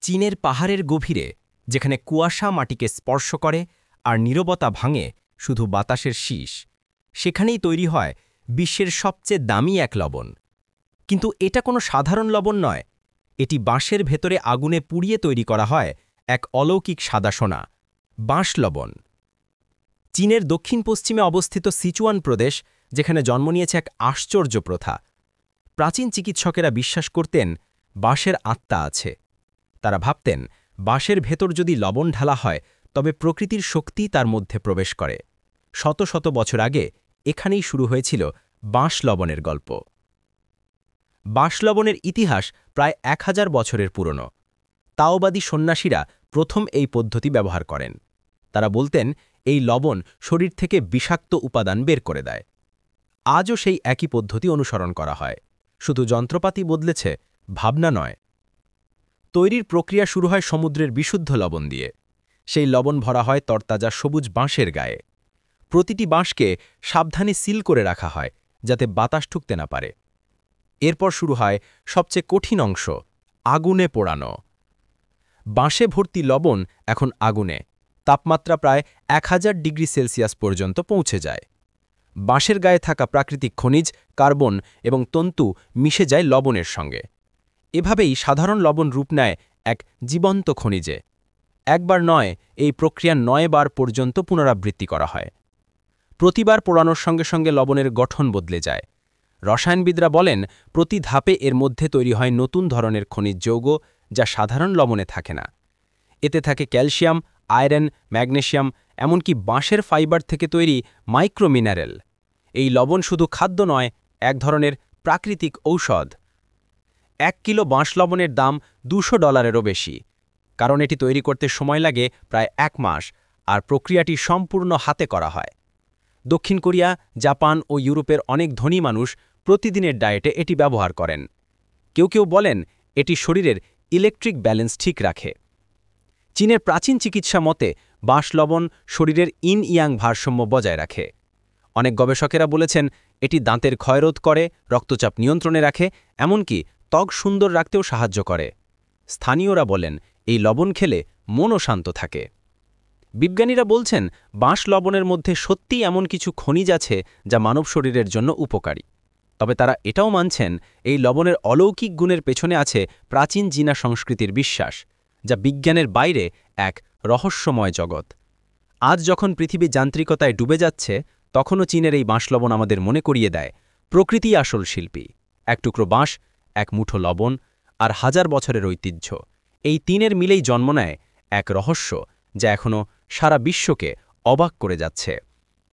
চীনের পাহাড়ের গভীরে, যেখানে কুয়াশা মাটিকে স্পর্শ করে আর নীরবতা ভাঙে শুধু বাতাসের শীষ, সেখানেই তৈরি হয় বিশ্বের সবচেয়ে দামি এক লবণ। কিন্তু এটা কোনো সাধারণ লবণ নয়, এটি বাঁশের ভেতরে আগুনে পুড়িয়ে তৈরি করা হয় এক অলৌকিক সাদা সোনা, বাঁশ লবণ। চীনের দক্ষিণ পশ্চিমে অবস্থিত সিচুয়ান প্রদেশ, যেখানে জন্ম নিয়েছে এক আশ্চর্য প্রথা। প্রাচীন চিকিৎসকেরা বিশ্বাস করতেন বাঁশের আত্মা আছে। তারা ভাবতেন বাঁশের ভেতর যদি লবণ ঢালা হয় তবে প্রকৃতির শক্তি তার মধ্যে প্রবেশ করে। শত শত বছর আগে এখানেই শুরু হয়েছিল বাঁশ লবণের গল্প। বাঁশ লবণের ইতিহাস প্রায় 1000 বছরের পুরনো। তাওবাদী সন্ন্যাসীরা প্রথম এই পদ্ধতি ব্যবহার করেন। তারা বলতেন এই লবণ শরীর থেকে বিষাক্ত উপাদান বের করে দেয়। আজও সেই একই পদ্ধতি অনুসরণ করা হয়, শুধু যন্ত্রপাতি বদলেছে, ভাবনা নয়। তৈরির প্রক্রিয়া শুরু হয় সমুদ্রের বিশুদ্ধ লবণ দিয়ে। সেই লবণ ভরা হয় তরতাজা সবুজ বাঁশের গায়ে। প্রতিটি বাঁশকে সাবধানে সিল করে রাখা হয় যাতে বাতাস ঢুকতে না পারে। এরপর শুরু হয় সবচেয়ে কঠিন অংশ, আগুনে পোড়ানো। বাঁশে ভর্তি লবণ এখন আগুনে, তাপমাত্রা প্রায় 1000 ডিগ্রি সেলসিয়াস পর্যন্ত পৌঁছে যায়। বাঁশের গায়ে থাকা প্রাকৃতিক খনিজ, কার্বন এবং তন্তু মিশে যায় লবণের সঙ্গে। এভাবেই সাধারণ লবণ রূপ নেয় এক জীবন্ত খনিজে। একবার নয়, এই প্রক্রিয়া 9 বার পর্যন্ত পুনরাবৃত্তি করা হয়। প্রতিবার পোড়ানোর সঙ্গে সঙ্গে লবণের গঠন বদলে যায়। রসায়নবিদরা বলেন প্রতি ধাপে এর মধ্যে তৈরি হয় নতুন ধরনের খনিজ যৌগ, যা সাধারণ লবণে থাকে না। এতে থাকে ক্যালসিয়াম, আয়রন, ম্যাগনেসিয়াম, এমনকি বাঁশের ফাইবার থেকে তৈরি মাইক্রোমিনারেল। এই লবণ শুধু খাদ্য নয়, এক ধরনের প্রাকৃতিক ঔষধ। 1 কিলো বাঁশ লবণের দাম $200-এরও বেশি, কারণ এটি তৈরি করতে সময় লাগে প্রায় 1 মাস, আর প্রক্রিয়াটি সম্পূর্ণ হাতে করা হয়। দক্ষিণ কোরিয়া, জাপান ও ইউরোপের অনেক ধনী মানুষ প্রতিদিনের ডায়েটে এটি ব্যবহার করেন। কেউ কেউ বলেন এটি শরীরের ইলেকট্রিক ব্যালেন্স ঠিক রাখে। চীনের প্রাচীন চিকিৎসা মতে বাঁশ লবণ শরীরের ইন ইয়াং ভারসাম্য বজায় রাখে। অনেক গবেষকেরা বলেছেন এটি দাঁতের ক্ষয়রোধ করে, রক্তচাপ নিয়ন্ত্রণে রাখে, এমনকি ত্বক সুন্দর রাখতেও সাহায্য করে। স্থানীয়রা বলেন এই লবণ খেলে মনও শান্ত থাকে। বিজ্ঞানীরা বলছেন বাঁশ লবণের মধ্যে সত্যিই এমন কিছু খনিজ আছে যা মানব শরীরের জন্য উপকারী। তবে তারা এটাও মানছেন এই লবণের অলৌকিক গুণের পেছনে আছে প্রাচীন চীনা সংস্কৃতির বিশ্বাস, যা বিজ্ঞানের বাইরে এক রহস্যময় জগৎ। আজ যখন পৃথিবী যান্ত্রিকতায় ডুবে যাচ্ছে, তখনও চীনের এই বাঁশ লবণ আমাদের মনে করিয়ে দেয় প্রকৃতি আসল শিল্পী। এক টুকরো বাঁশ, এক মুঠো লবণ আর 1000 বছরের ঐতিহ্য, এই তিনের মিলেই জন্ম নেয় এক রহস্য যা এখনও সারা বিশ্বকে অবাক করে যাচ্ছে।